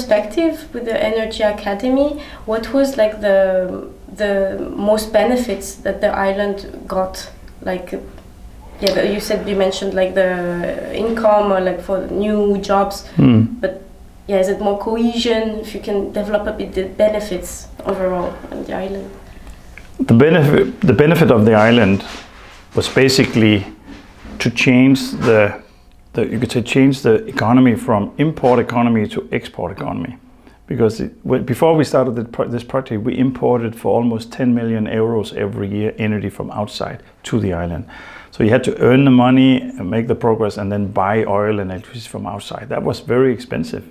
perspective with the Energy Academy, what was like the most benefits that the island got? Like, yeah, you mentioned like the income or like for new jobs, but yeah, is it more cohesion? If you can develop a bit the benefits overall on the island. The benefit of the island was basically to change you could say change the economy from import economy to export economy, because before we started this project, we imported for almost 10 million euros every year energy from outside to the island. So you had to earn the money and make the progress and then buy oil and electricity from outside. That was very expensive.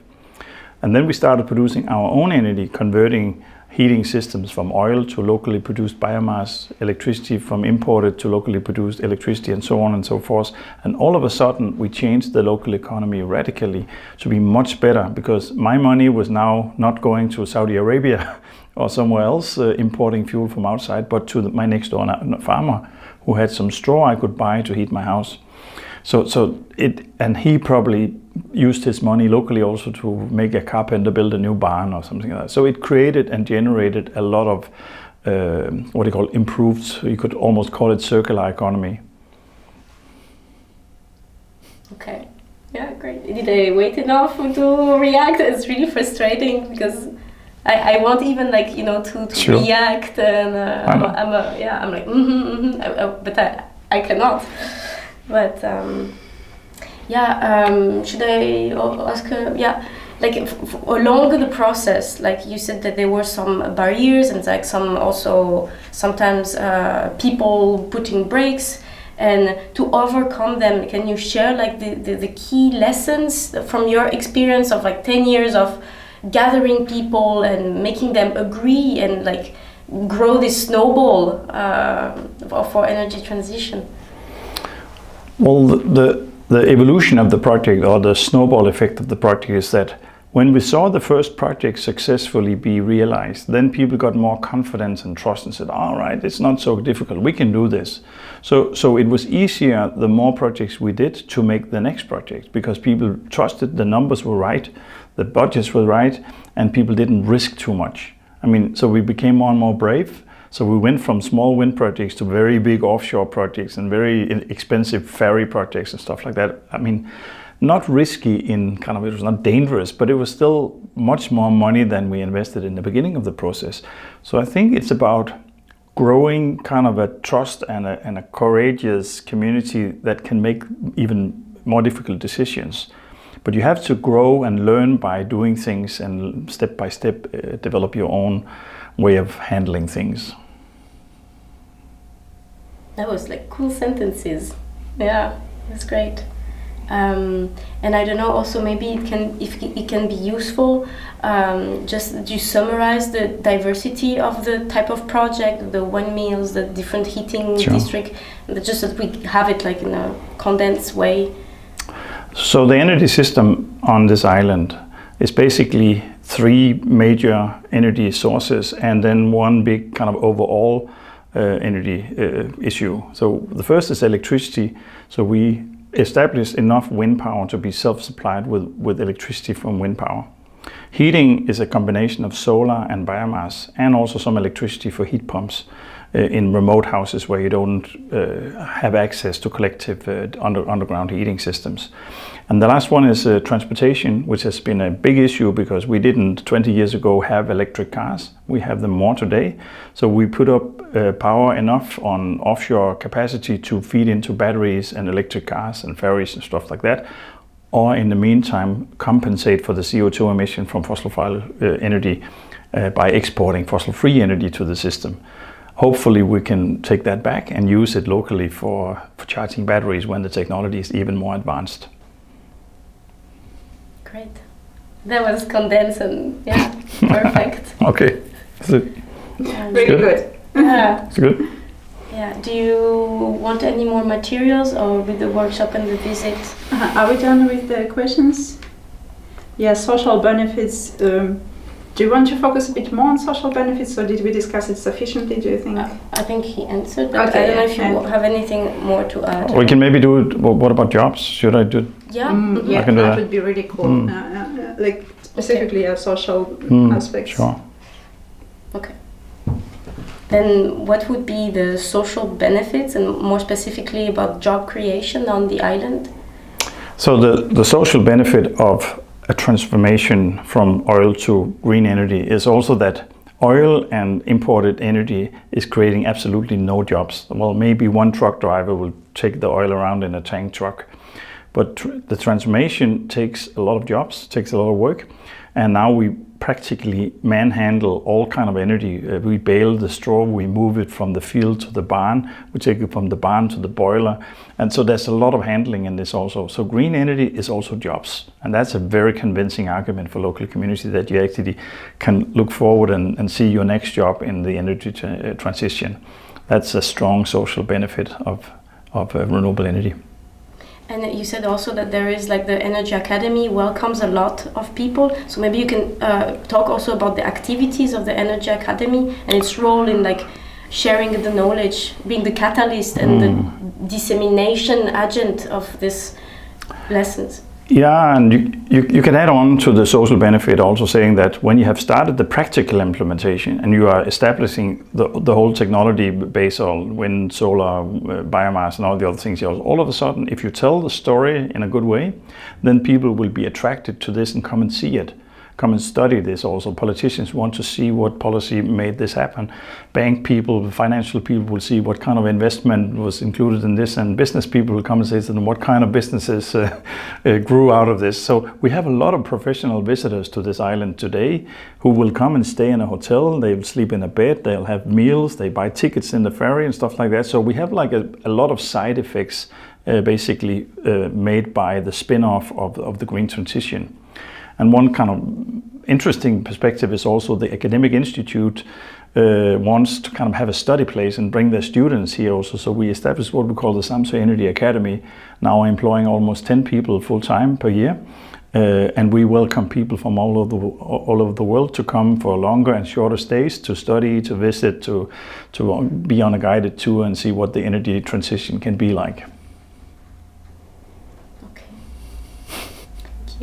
And then we started producing our own energy, converting heating systems from oil to locally produced biomass, electricity from imported to locally produced electricity, and so on and so forth. And all of a sudden, we changed the local economy radically to be much better, because my money was now not going to Saudi Arabia or somewhere else importing fuel from outside, but to my next door farmer who had some straw I could buy to heat my house. And he probably used his money locally also to make a carpenter build a new barn or something like that. So it created and generated a lot of what you call improved, you could almost call it circular economy. Okay, yeah, great. Did I wait enough to react? It's really frustrating because I want even like, you know, to sure. react, and I'm like but I cannot. But should I ask like along the process, like you said that there were some barriers and like some also sometimes people putting brakes, and to overcome them, can you share like the key lessons from your experience of like 10 years of gathering people and making them agree and like grow this snowball for energy transition? Well, the evolution of the project, or the snowball effect of the project, is that when we saw the first project successfully be realized, then people got more confidence and trust and said, all right, it's not so difficult, we can do this. So it was easier the more projects we did to make the next project, because people trusted the numbers were right, the budgets were right, and people didn't risk too much. I mean, so we became more and more brave. So we went from small wind projects to very big offshore projects and very expensive ferry projects and stuff like that. I mean, not risky in kind of, it was not dangerous, but it was still much more money than we invested in the beginning of the process. So I think it's about growing kind of a trust and a courageous community that can make even more difficult decisions. But you have to grow and learn by doing things, and step by step develop your own way of handling things. That was like cool sentences. Yeah, that's great. And I don't know, also maybe if it can be useful, just to summarize the diversity of the type of project, the windmills, the different heating district, just that we have it like in a condensed way. So the energy system on this island is basically 3 major energy sources and then one big kind of overall energy issue. So the first is electricity. So we established enough wind power to be self-supplied with electricity from wind power. Heating is a combination of solar and biomass, and also some electricity for heat pumps in remote houses where you don't have access to collective underground heating systems. And the last one is transportation, which has been a big issue because we didn't 20 years ago have electric cars. We have them more today. So we put up power enough on offshore capacity to feed into batteries and electric cars and ferries and stuff like that. Or in the meantime, compensate for the CO2 emission from fossil fuel energy by exporting fossil-free energy to the system. Hopefully we can take that back and use it locally for charging batteries when the technology is even more advanced. Great. That was condensed and yeah, perfect. Okay. Really good. Yeah. It's good. Yeah. Do you want any more materials, or with the workshop and the visit? Are we done with the questions? Yeah, social benefits. Do you want to focus a bit more on social benefits, or did we discuss it sufficiently, do you think? I think he answered, but okay, I don't know if you have anything more to add. We can maybe do it. What about jobs? Should I do it? Yeah, yeah, I can do that that. would be really cool. Like specifically a social aspect. Sure. Okay. Then what would be the social benefits, and more specifically about job creation on the island? So the social benefit of a transformation from oil to green energy is also that oil and imported energy is creating absolutely no jobs. Well, maybe one truck driver will take the oil around in a tank truck, but the transformation takes a lot of jobs, takes a lot of work, and now we practically manhandle all kind of energy. We bale the straw, we move it from the field to the barn, we take it from the barn to the boiler, and so there's a lot of handling in this also. So green energy is also jobs, and that's a very convincing argument for local community that you actually can look forward and see your next job in the energy transition. That's a strong social benefit of renewable energy. And you said also that there is like the Energy Academy welcomes a lot of people. So maybe you can talk also about the activities of the Energy Academy and its role in like sharing the knowledge, being the catalyst and the dissemination agent of these lessons. Yeah, and you can add on to the social benefit also saying that when you have started the practical implementation and you are establishing the whole technology base on wind, solar, biomass and all the other things, all of a sudden, if you tell the story in a good way, then people will be attracted to this and come and see it. Come and study this also. Politicians want to see what policy made this happen. Bank people, financial people will see what kind of investment was included in this, and business people will come and say to them what kind of businesses grew out of this. So we have a lot of professional visitors to this island today who will come and stay in a hotel, they'll sleep in a bed, they'll have meals, they buy tickets in the ferry and stuff like that. So we have like a lot of side effects basically made by the spin-off of the green transition. And one kind of interesting perspective is also the academic institute wants to kind of have a study place and bring their students here also. So we established what we call the Samsø Energy Academy, now employing almost 10 people full time per year. And we welcome people from all over the world to come for longer and shorter stays, to study, to visit, to be on a guided tour and see what the energy transition can be like.